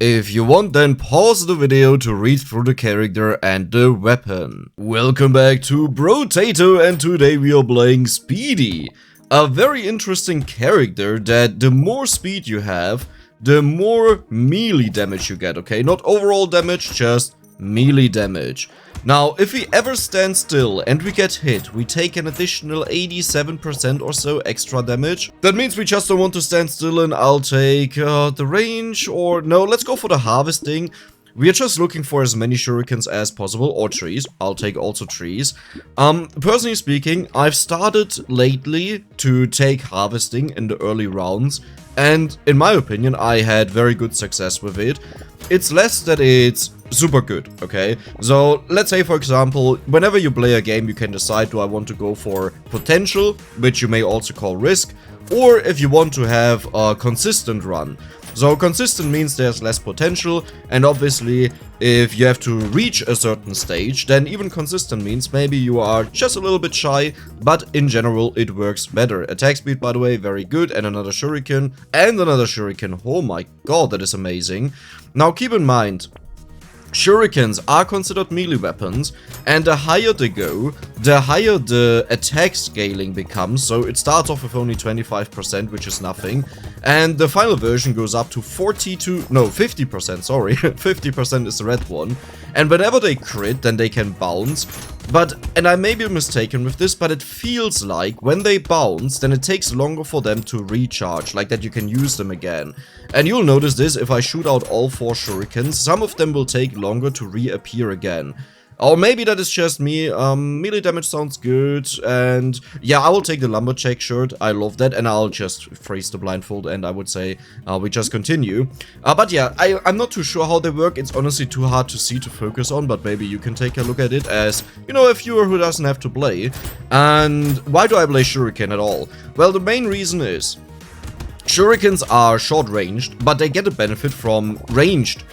If you want, then pause the video to read through the character and the weapon. Welcome back to Brotato, and today we are playing Speedy. A very interesting character that the more speed you have, the more melee damage you get, okay? Not overall damage, just melee damage. Now, if we ever stand still and we get hit, we take an additional 87% or so extra damage. That means we just don't want to stand still, and I'll take the range, or no, let's go for the harvesting. We are just looking for as many shurikens as possible, or trees. I'll take also trees. Personally speaking, I've started lately to take harvesting in the early rounds, and in my opinion, I had very good success with it. It's less that it's super good, okay? So let's say, for example, whenever you play a game, you can decide, do I want to go for potential, which you may also call risk, or if you want to have a consistent run. So consistent means there's less potential, and obviously if you have to reach a certain stage, then even consistent means maybe you are just a little bit shy, but in general it works better. Attack speed, by the way, very good, and another shuriken, and another shuriken. Oh my god, that is amazing. Now keep in mind, shurikens are considered melee weapons, and the higher they go, the higher the attack scaling becomes. So it starts off with only 25%, which is nothing, and the final version goes up to 50%, sorry, 50% is the red one, and whenever they crit, then they can bounce. But, and I may be mistaken with this, but it feels like when they bounce, then it takes longer for them to recharge, like that you can use them again. And you'll notice this, if I shoot out all 4 shurikens, some of them will take longer to reappear again. Or maybe that is just me. Melee damage sounds good, and yeah, I will take the lumberjack shirt. I love that, and I'll just freeze the blindfold, and I would say we just continue. But yeah, I'm not too sure how they work. It's honestly too hard to see, to focus on, but maybe you can take a look at it as, you know, a viewer who doesn't have to play. And why do I play shuriken at all? Well, the main reason is, shurikens are short-ranged, but they get a benefit from ranged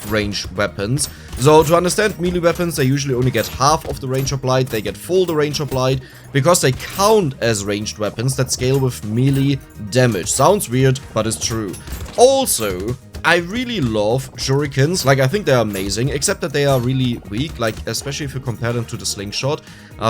weapons. So to understand melee weapons, they usually only get half of the range applied, they get full the range applied, because they count as ranged weapons that scale with melee damage. Sounds weird, but it's true. Also, I really love shurikens, like I think they're amazing, except that they are really weak, like especially if you compare them to the slingshot.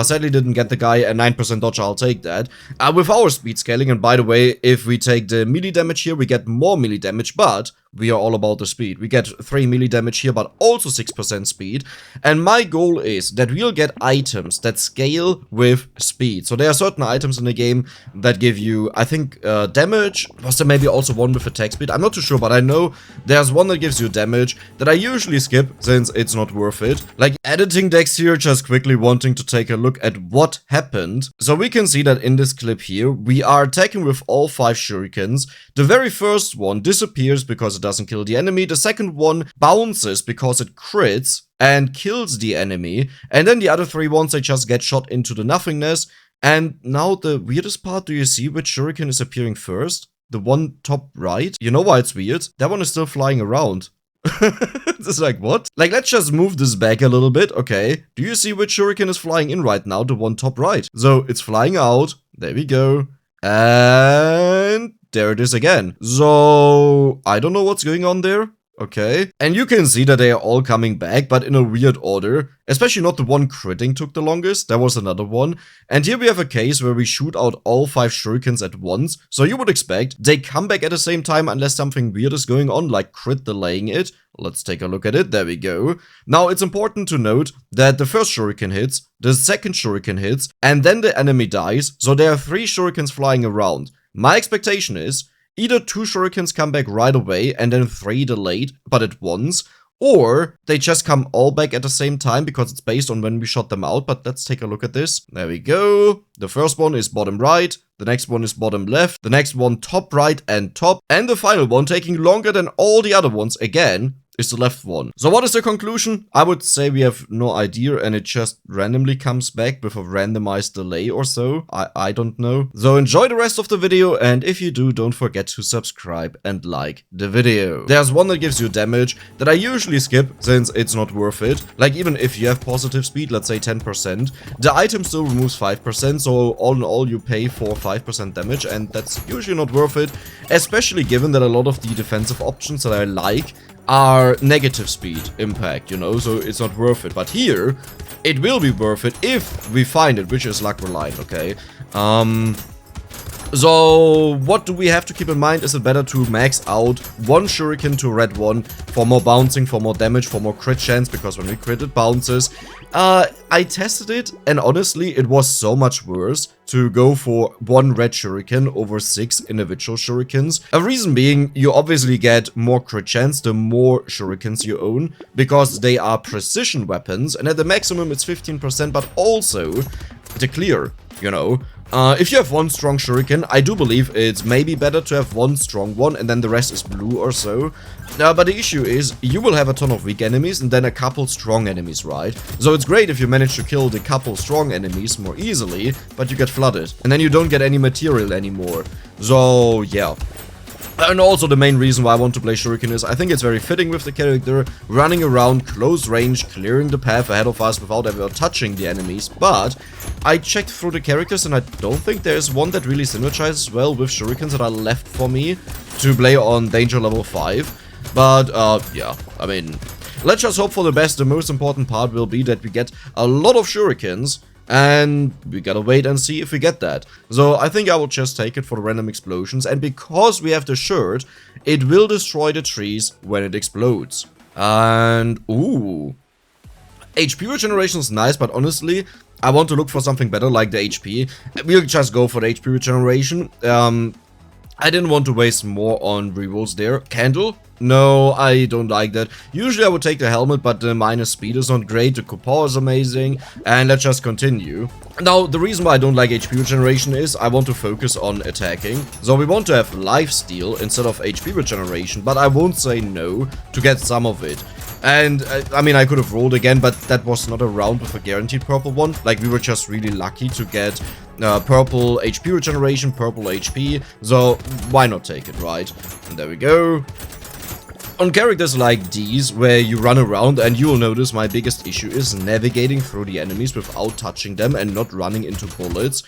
Sadly didn't get the guy a 9% dodge, I'll take that. With our speed scaling, and by the way, if we take the melee damage here, we get more melee damage, but we are all about the speed. We get 3 melee damage here, but also 6% speed. And my goal is that we'll get items that scale with speed. So there are certain items in the game that give you, I think, damage. Was there maybe also one with attack speed? I'm not too sure, but I know there's one that gives you damage that I usually skip since it's not worth it. Like editing decks here, just quickly wanting to take a look at what happened. So we can see that in this clip here, we are attacking with all 5 shurikens. The very first one disappears because it doesn't kill the enemy. The second one bounces because it crits and kills the enemy. And then the other 3 ones, they just get shot into the nothingness. And now the weirdest part, do you see which shuriken is appearing first? The one top right? You know why it's weird? That one is still flying around. It's like, what? Like, let's just move this back a little bit. Okay, do you see which shuriken is flying in right now? The one top right. So it's flying out. There we go. And there it is again. So I don't know what's going on there. Okay, and you can see that they are all coming back, but in a weird order. Especially not the one critting took the longest, there was another one. And here we have a case where we shoot out all 5 shurikens at once. So you would expect they come back at the same time unless something weird is going on, like crit delaying it. Let's take a look at it, there we go. Now it's important to note that the first shuriken hits, the second shuriken hits, and then the enemy dies. So there are 3 shurikens flying around. My expectation is, either 2 shurikens come back right away and then 3 delayed, but at once, or they just come all back at the same time because it's based on when we shot them out. But let's take a look at this. There we go. The first one is bottom right, the next one is bottom left, the next one top right and top, and the final one, taking longer than all the other ones again, is the left one. So what is the conclusion? I would say we have no idea, and it just randomly comes back with a randomized delay or so. I don't know. So enjoy the rest of the video, and if you do, don't forget to subscribe and like the video. There's one that gives you damage that I usually skip since it's not worth it. Like, even if you have positive speed, let's say 10%, the item still removes 5%, so all in all you pay for 5% damage, and that's usually not worth it, especially given that a lot of the defensive options that I like are negative speed impact, you know, so it's not worth it. But here, it will be worth it if we find it, which is luck reliant, okay? So, what do we have to keep in mind? Is it better to max out one Shuriken to red one for more bouncing, for more damage, for more crit chance, because when we crit it bounces. I tested it, and honestly, it was so much worse to go for one red Shuriken over 6 individual Shurikens. A reason being, you obviously get more crit chance the more Shurikens you own, because they are precision weapons, and at the maximum it's 15%, but also the clear, you know. If you have one strong Shuriken, I do believe it's maybe better to have one strong one and then the rest is blue or so. But the issue is, you will have a ton of weak enemies and then a couple strong enemies, right? So it's great if you manage to kill the couple strong enemies more easily, but you get flooded. And then you don't get any material anymore. So, yeah. And also the main reason why I want to play Shuriken is I think it's very fitting with the character, running around close range, clearing the path ahead of us without ever touching the enemies. But I checked through the characters and I don't think there's one that really synergizes well with Shurikens that are left for me to play on danger level 5. But yeah, I mean, let's just hope for the best. The most important part will be that we get a lot of Shurikens. And we gotta wait and see if we get that. So I think I will just take it for the random explosions. And because we have the shirt, it will destroy the trees when it explodes. And, ooh. HP regeneration is nice, but honestly, I want to look for something better like the HP. We'll just go for the HP regeneration. I didn't want to waste more on rerolls there. Candle? No, I don't like that. Usually I would take the helmet, but the minus speed is not great. The coupoir is amazing. And let's just continue. Now, the reason why I don't like HP regeneration is I want to focus on attacking. So we want to have lifesteal instead of HP regeneration, but I won't say no to get some of it. And, I mean, I could have rolled again, but that was not a round with a guaranteed purple one. Like, we were just really lucky to get purple HP regeneration, purple HP. So, why not take it, right? And there we go. On characters like these, where you run around, and you will notice my biggest issue is navigating through the enemies without touching them and not running into bullets.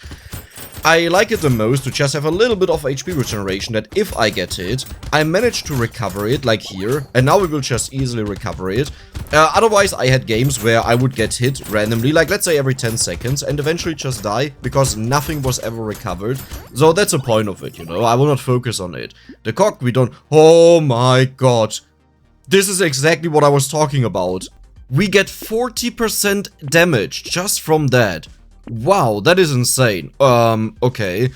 I like it the most to just have a little bit of HP regeneration that if I get hit, I manage to recover it, like here, and now we will just easily recover it. Otherwise, I had games where I would get hit randomly, like let's say every 10 seconds, and eventually just die, because nothing was ever recovered. So that's the point of it, you know, I will not focus on it. The cock, we don't... Oh my god. This is exactly what I was talking about. We get 40% damage just from that. Wow, that is insane. Okay.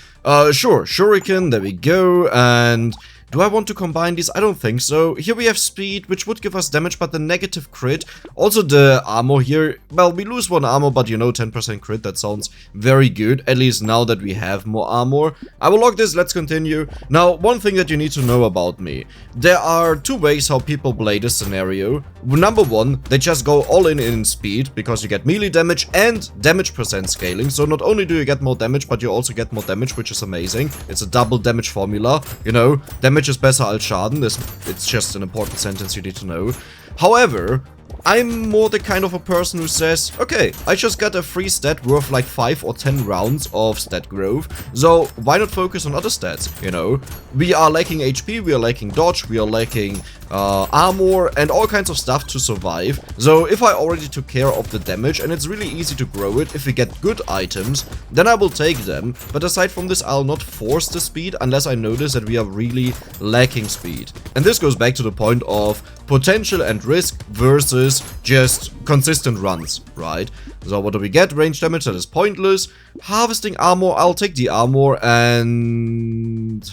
Sure, Shuriken, there we go, and... Do I want to combine these? I don't think so. Here we have speed, which would give us damage, but the negative crit. Also the armor here. Well, we lose one armor, but you know, 10% crit. That sounds very good. At least now that we have more armor. I will log this. Let's continue. Now, one thing that you need to know about me. There are two ways how people play this scenario. Number one, they just go all in speed, because you get melee damage and damage percent scaling. So not only do you get more damage, but you also get more damage, which is amazing. It's a double damage formula, you know. Damage is besser als Schaden. It's just an important sentence you need to know. However, I'm more the kind of a person who says, okay, I just got a free stat worth like 5 or 10 rounds of stat growth, so why not focus on other stats, you know? We are lacking HP, we are lacking dodge, we are lacking armor and all kinds of stuff to survive. So if I already took care of the damage and it's really easy to grow it, if we get good items, then I will take them. But aside from this, I'll not force the speed unless I notice that we are really lacking speed. And this goes back to the point of potential and risk versus just consistent runs, right? So what do we get? Range damage, that is pointless. Harvesting armor, I'll take the armor and...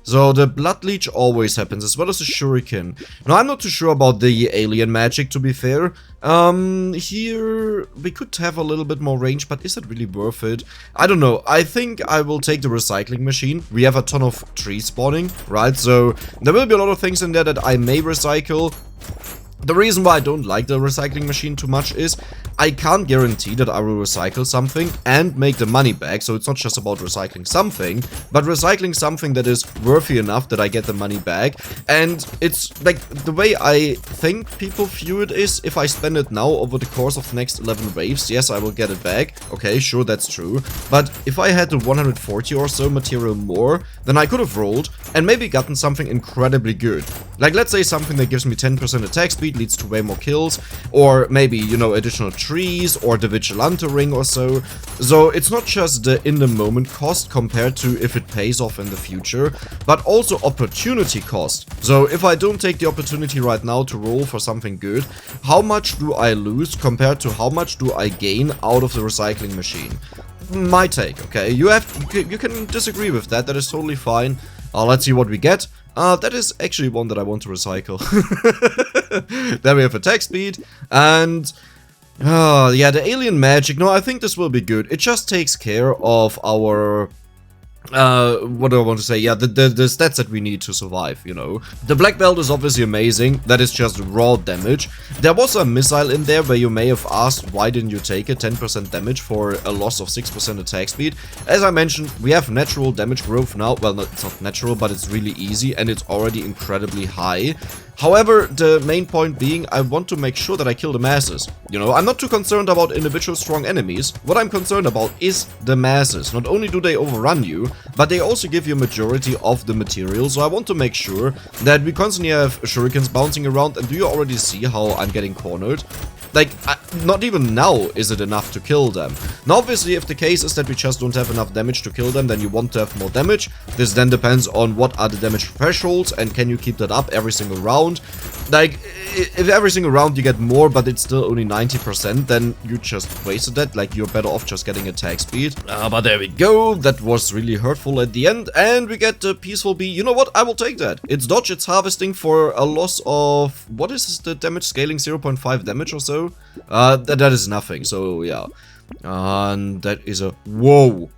So the blood leech always happens, as well as the shuriken. Now I'm not too sure about the alien magic, to be fair. Here we could have a little bit more range, but is that really worth it? I don't know. I think I will take the recycling machine. We have a ton of trees spawning, right? So there will be a lot of things in there that I may recycle. The reason why I don't like the recycling machine too much is I can't guarantee that I will recycle something and make the money back, so it's not just about recycling something, but recycling something that is worthy enough that I get the money back. And it's like, the way I think people view it is, if I spend it now over the course of the next 11 waves, yes, I will get it back. Okay, sure, that's true. But if I had the 140 or so material more, then I could have rolled and maybe gotten something incredibly good. Like, let's say something that gives me 10% attack speed, leads to way more kills, or maybe, you know, additional trees, or the Vigilante ring or so. So it's not just the in-the-moment cost compared to if it pays off in the future, but also opportunity cost. So if I don't take the opportunity right now to roll for something good, how much do I lose compared to how much do I gain out of the recycling machine? My take, okay? You can disagree with that, that is totally fine. Let's see what we get. That is actually one that I want to recycle. Then we have attack speed, and yeah, the alien magic. No, I think this will be good. It just takes care of our what do I want to say? Yeah, the stats that we need to survive, you know. The black belt is obviously amazing. That is just raw damage. There was a missile in there where you may have asked, why didn't you take it? 10% damage for a loss of 6% attack speed. As I mentioned, we have natural damage growth now. Well, no, it's not natural, but it's really easy and it's already incredibly high. However, the main point being, I want to make sure that I kill the masses. You know, I'm not too concerned about individual strong enemies. What I'm concerned about is the masses. Not only do they overrun you, but they also give you a majority of the material. So I want to make sure that we constantly have Shurikens bouncing around. And do you already see how I'm getting cornered? Like, not even now is it enough to kill them. Now, obviously, if the case is that we just don't have enough damage to kill them, then you want to have more damage. This then depends on what are the damage thresholds, and can you keep that up every single round. Like, if every single round you get more, but it's still only 90%, then you just wasted that. Like, you're better off just getting attack speed. But there we go. That was really hurtful at the end. And we get the Peaceful Bee. You know what? I will take that. It's dodge, it's harvesting for a loss of... What is the damage scaling? 0.5 damage or so? That is nothing. So, yeah. And that is a... Whoa.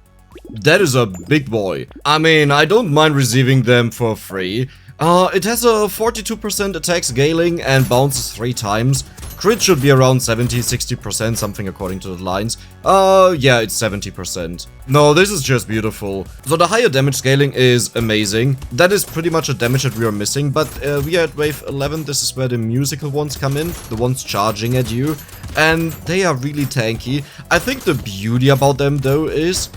That is a big boy. I mean, I don't mind receiving them for free. It has a 42% attack scaling and bounces 3 times. Crit should be around 70-60%, something according to the lines. Yeah, it's 70%. No, this is just beautiful. So the higher damage scaling is amazing. That is pretty much a damage that we are missing, but we are at wave 11. This is where the musical ones come in, the ones charging at you, and they are really tanky. I think the beauty about them, though, is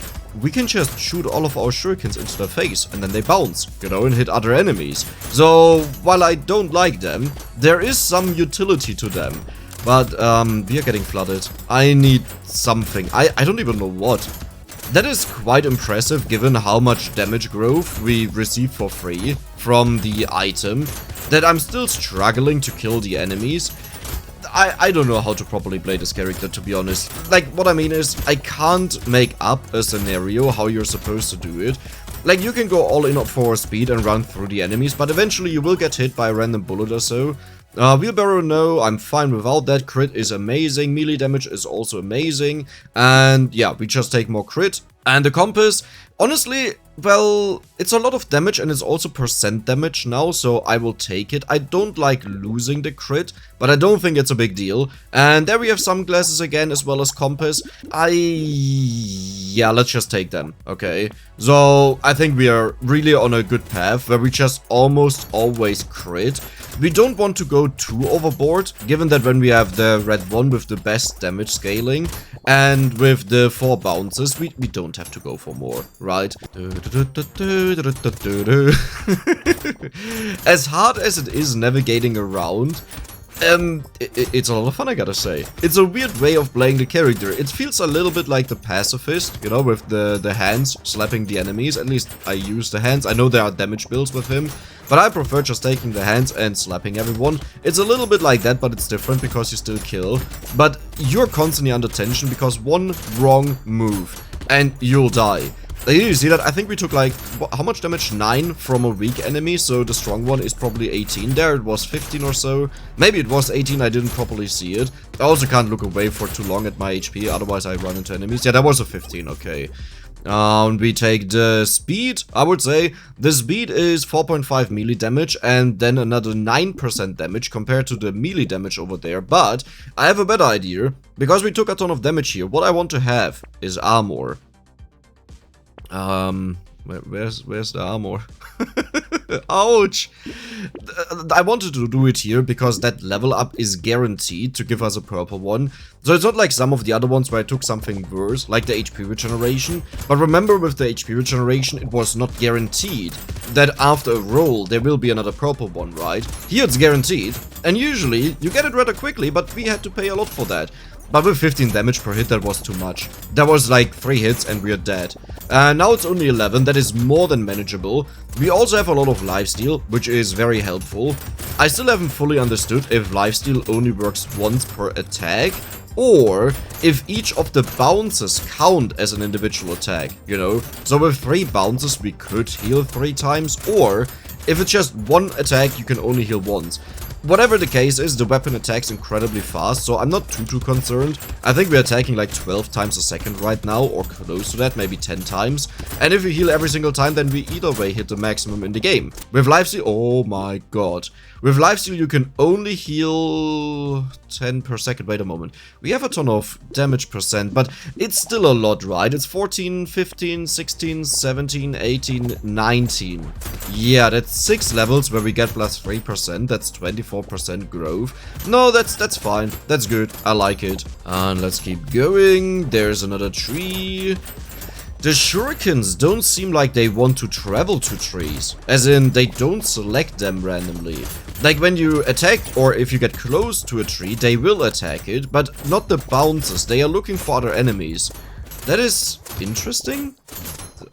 we can just shoot all of our shurikens into their face, and then they bounce, you know, and hit other enemies. So, while I don't like them, there is some utility to them. But, we are getting flooded. I need something. I don't even know what. That is quite impressive, given how much damage growth we receive for free from the item, that I'm still struggling to kill the enemies. I don't know how to properly play this character, to be honest. Like, what I mean is, I can't make up a scenario how you're supposed to do it. Like, you can go all in for speed and run through the enemies, but eventually you will get hit by a random bullet or so. Wheelbarrow, no, I'm fine without that. Crit is amazing, melee damage is also amazing, and yeah, we just take more crit. And the compass, honestly, well, it's a lot of damage and it's also percent damage now, so I will take it. I don't like losing the crit, but I don't think it's a big deal. And there we have sunglasses again, as well as compass. Yeah, let's just take them, okay? So, I think we are really on a good path, where we just almost always crit. We don't want to go too overboard, given that when we have the red one with the best damage scaling, and with the 4 bounces, we don't have to go for more, right? As hard as it is navigating around, it's a lot of fun, I gotta say. It's a weird way of playing the character. It feels a little bit like the pacifist, you know, with the hands slapping the enemies. At least I use the hands. I know there are damage builds with him, but I prefer just taking the hands and slapping everyone. It's a little bit like that, but it's different because you still kill. But you're constantly under tension because one wrong move and you'll die. Did you see that? I think we took like, how much damage? 9 from a weak enemy, so the strong one is probably 18. There it was 15 or so. Maybe it was 18, I didn't properly see it. I also can't look away for too long at my HP, otherwise I run into enemies. Yeah, that was a 15, okay. We take the speed. I would say the speed is 4.5 melee damage and then another 9% damage compared to the melee damage over there. But I have a better idea. Because we took a ton of damage here, what I want to have is armor. Where's the armor? Ouch! I wanted to do it here because that level up is guaranteed to give us a purple one. So it's not like some of the other ones where I took something worse, like the HP regeneration. But remember, with the HP regeneration, it was not guaranteed that after a roll there will be another purple one, right? Here it's guaranteed, and usually you get it rather quickly, but we had to pay a lot for that. But with 15 damage per hit, that was too much. That was like 3 hits and we're dead. Now it's only 11, that is more than manageable. We also have a lot of lifesteal, which is very helpful. I still haven't fully understood if lifesteal only works once per attack, or if each of the bounces count as an individual attack, you know? So with 3 bounces we could heal 3 times, or if it's just one attack you can only heal once. Whatever the case is, the weapon attacks incredibly fast, so I'm not too concerned. I think we're attacking like 12 times a second right now, or close to that, maybe 10 times. And if we heal every single time, then we either way hit the maximum in the game. With lifesteal, oh my god. With lifesteal you can only heal 10 per second. Wait a moment. We have a ton of damage percent, but it's still a lot, right? It's 14, 15, 16, 17, 18, 19. Yeah, that's 6 levels where we get plus 3%. That's 24% growth. No, that's fine. That's good. I like it. And let's keep going. There's another tree. The Shurikens don't seem like they want to travel to trees. As in, they don't select them randomly. Like when you attack, or if you get close to a tree, they will attack it, but not the bounces. They are looking for other enemies. That is interesting.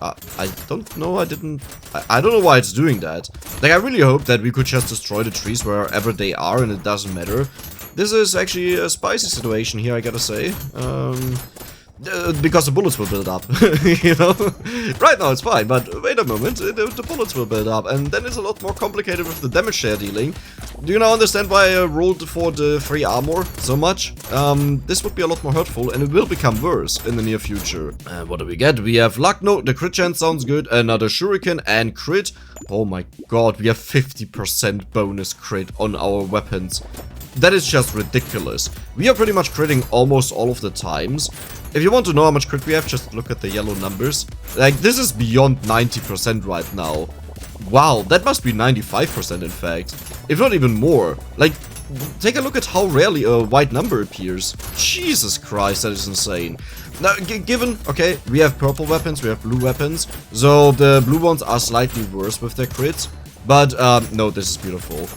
I don't know, I don't know why it's doing that. Like, I really hope that we could just destroy the trees wherever they are and it doesn't matter. This is actually a spicy situation here, I gotta say. Because the bullets will build up, you know? Right now it's fine, but wait a moment, the bullets will build up, and then it's a lot more complicated with the damage share dealing. Do you now understand why I rolled for the free armor so much? This would be a lot more hurtful, and it will become worse in the near future. What do we get? We have luck, no, the crit chance sounds good, another shuriken, and crit. Oh my god, we have 50% bonus crit on our weapons. That is just ridiculous. We are pretty much critting almost all of the times. If you want to know how much crit we have, just look at the yellow numbers. Like, this is beyond 90% right now. Wow, that must be 95% in fact. If not even more. Like, take a look at how rarely a white number appears. Jesus Christ, that is insane. Now, given, okay, we have purple weapons, we have blue weapons. So, the blue ones are slightly worse with their crits. But, no, this is beautiful.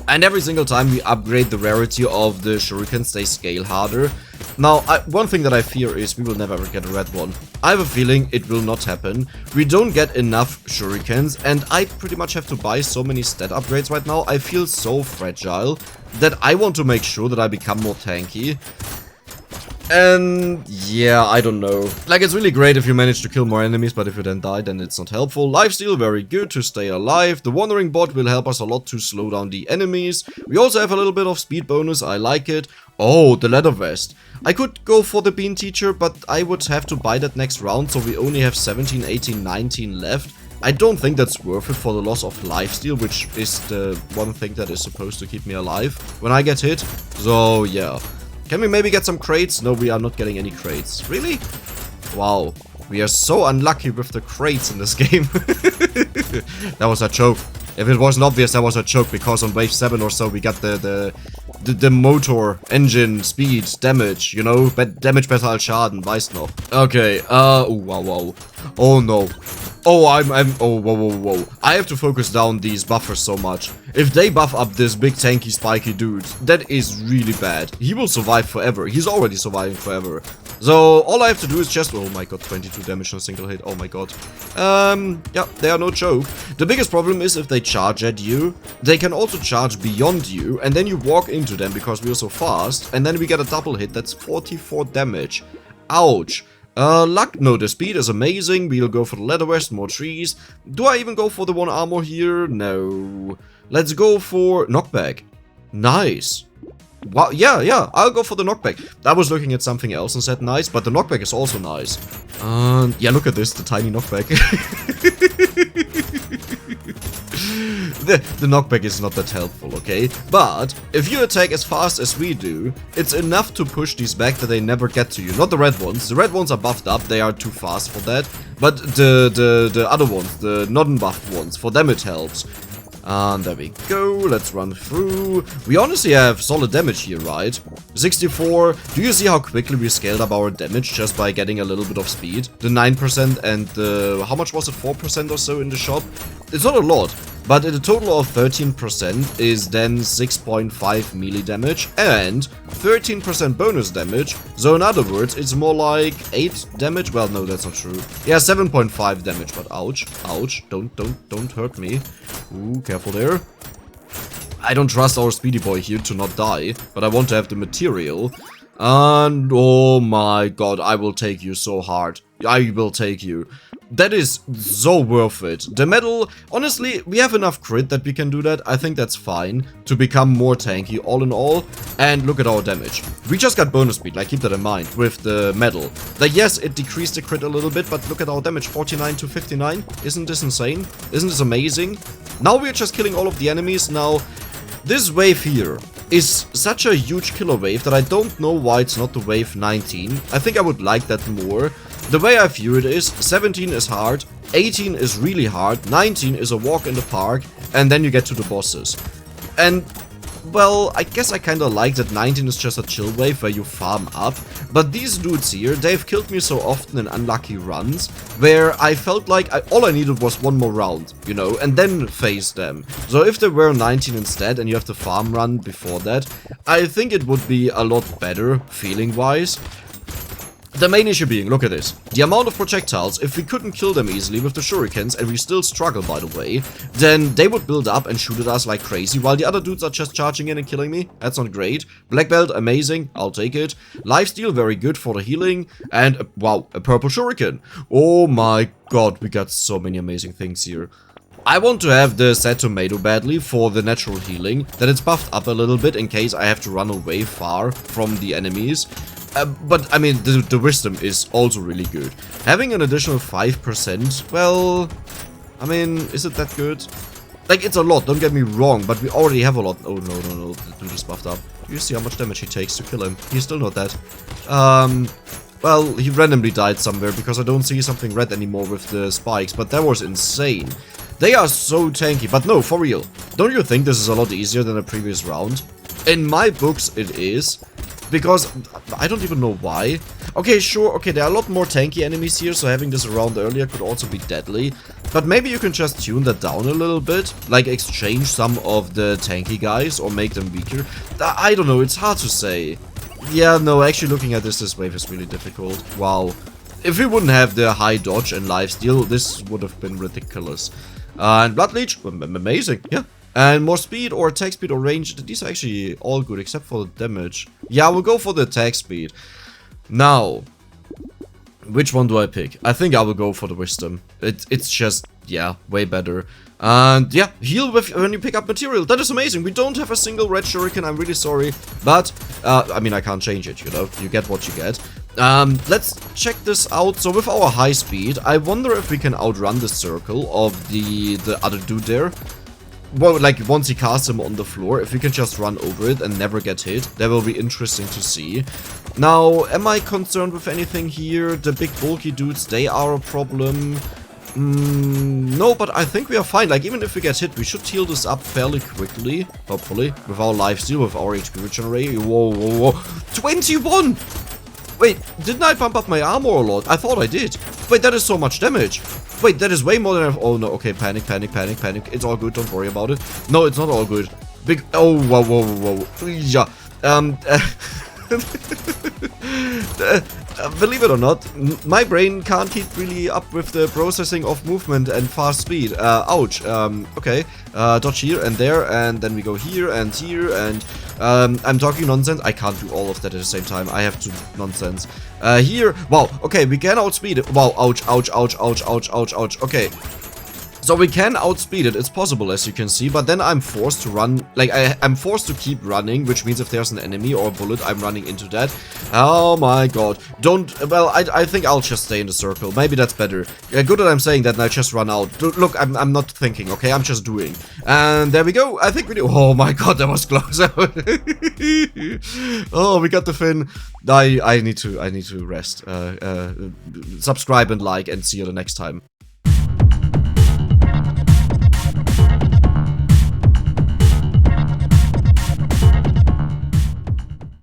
And every single time we upgrade the rarity of the shurikens, they scale harder. Now, one thing that I fear is we will never ever get a red one. I have a feeling it will not happen. We don't get enough shurikens, and I pretty much have to buy so many stat upgrades right now. I feel so fragile that I want to make sure that I become more tanky. And yeah, I don't know. Like, it's really great if you manage to kill more enemies, but if you then die, then it's not helpful. Lifesteal, very good to stay alive. The wandering bot will help us a lot to slow down the enemies. We also have a little bit of speed bonus, I like it. Oh, the leather vest. I could go for the bean teacher, but I would have to buy that next round, so we only have 17, 18, 19 left. I don't think that's worth it for the loss of lifesteal, which is the one thing that is supposed to keep me alive when I get hit. So yeah. Can we maybe get some crates? No, we are not getting any crates. Really? Wow. We are so unlucky with the crates in this game. That was a joke. If it wasn't obvious, that was a joke, because on wave 7 or so we got the motor, engine, speed, damage, you know? Damage besser als Schaden, weißt noch. Okay, oh, wow. Oh no. Oh, oh, whoa. I have to focus down these buffers so much. If they buff up this big tanky spiky dude, that is really bad. He will survive forever. He's already surviving forever. So, all I have to do is just... Oh my god, 22 damage on a single hit. Oh my god. Yeah, they are no joke. The biggest problem is if they charge at you, they can also charge beyond you, and then you walk into them because we are so fast, and then we get a double hit. That's 44 damage. Ouch. Luck, no, the speed is amazing. We'll go for the leather vest, more trees. Do I even go for the one armor here? No. Let's go for knockback. Nice. Wow, yeah, I'll go for the knockback. I was looking at something else and said nice, but the knockback is also nice. Yeah, look at this, the tiny knockback. The knockback is not that helpful, okay? But if you attack as fast as we do, it's enough to push these back that they never get to you. Not the red ones. The red ones are buffed up, they are too fast for that. But the other ones, the non-buffed ones, for them it helps. And there we go, let's run through. We honestly have solid damage here, right? 64. Do you see how quickly we scaled up our damage just by getting a little bit of speed? The 9% and the... how much was it? 4% or so in the shop? It's not a lot, but a total of 13% is then 6.5 melee damage and 13% bonus damage. So in other words, it's more like 8 damage. Well, no, that's not true. Yeah, 7.5 damage, but ouch, ouch, don't hurt me. Ooh, careful there. I don't trust our Speedy boy here to not die, but I want to have the material. And oh my god, I will take you so hard. I will take you. That is so worth it. The metal, honestly, we have enough crit that we can do that. I think that's fine to become more tanky all in all. And look at our damage. We just got bonus speed, like keep that in mind, with the metal. Like yes, it decreased the crit a little bit, but look at our damage, 49 to 59. Isn't this insane? Isn't this amazing? Now we're just killing all of the enemies. Now, this wave here is such a huge killer wave that I don't know why it's not the wave 19. I think I would like that more. The way I view it is 17 is hard, 18 is really hard, 19 is a walk in the park, and then you get to the bosses. And, well, I guess I kinda like that 19 is just a chill wave where you farm up, but these dudes here, they've killed me so often in unlucky runs, where I felt like all I needed was one more round, you know, and then face them. So if they were 19 instead and you have the farm run before that, I think it would be a lot better, feeling-wise. The main issue being, look at this, the amount of projectiles, if we couldn't kill them easily with the Shurikens, and we still struggle by the way, then they would build up and shoot at us like crazy, while the other dudes are just charging in and killing me. That's not great. Black belt, amazing, I'll take it. Lifesteal, very good for the healing, and wow, a purple Shuriken. Oh my god, we got so many amazing things here. I want to have the sad tomato badly for the natural healing, that it's buffed up a little bit in case I have to run away far from the enemies. But, I mean, the wisdom is also really good. Having an additional 5%, well, I mean, is it that good? Like, it's a lot, don't get me wrong, but we already have a lot. Oh, no, the dude is buffed up. You see how much damage he takes to kill him. He's still not dead. Well, he randomly died somewhere because I don't see something red anymore with the spikes, but that was insane. They are so tanky, but no, for real. Don't you think this is a lot easier than the previous round? In my books, it is. Because I don't even know why. Okay, sure, okay, there are a lot more tanky enemies here, so having this around earlier could also be deadly. But maybe you can just tune that down a little bit, like exchange some of the tanky guys or make them weaker. I don't know, it's hard to say. Yeah, no, actually looking at this wave is really difficult. Wow. If we wouldn't have the high dodge and lifesteal, this would have been ridiculous. And Blood Leech, amazing, yeah. And more speed or attack speed or range, these are actually all good except for the damage. Yeah, we'll go for the attack speed. Now, which one do I pick? I think I will go for the wisdom. It's just, yeah, way better. And yeah, heal when you pick up material. That is amazing. We don't have a single red shuriken, I'm really sorry. But, I mean, I can't change it, you know. You get what you get. Let's check this out. So with our high speed, I wonder if we can outrun the circle of the other dude there. Well, like, once he casts him on the floor, if we can just run over it and never get hit, that will be interesting to see. Now, am I concerned with anything here? The big bulky dudes, they are a problem. No, but I think we are fine. Like, even if we get hit, we should heal this up fairly quickly, hopefully, with our lifesteal, with our HP regeneration. Whoa. 21! Wait, didn't I bump up my armor a lot? I thought I did. Wait, that is so much damage. Wait, that is way more than I've... Oh, no. Okay, panic. It's all good. Don't worry about it. No, it's not all good. Big... Oh, whoa. Yeah. Believe it or not, my brain can't keep really up with the processing of movement and fast speed. Ouch. Okay. Dodge here and there, and then we go here, and I'm talking nonsense. I can't do all of that at the same time. I have to nonsense. Here. Wow. Okay, we can outspeed it. Wow. Ouch. Okay. So we can outspeed it, it's possible as you can see, but then I'm forced to run, like I'm forced to keep running, which means if there's an enemy or a bullet, I'm running into that. Oh my god. Well, I think I'll just stay in the circle. Maybe that's better. Good that I'm saying that and I just run out. Look, I'm not thinking, okay? I'm just doing. And there we go. I think we do. Oh my god, that was close. Oh, we got the fin. I need to rest. Subscribe and like and see you the next time.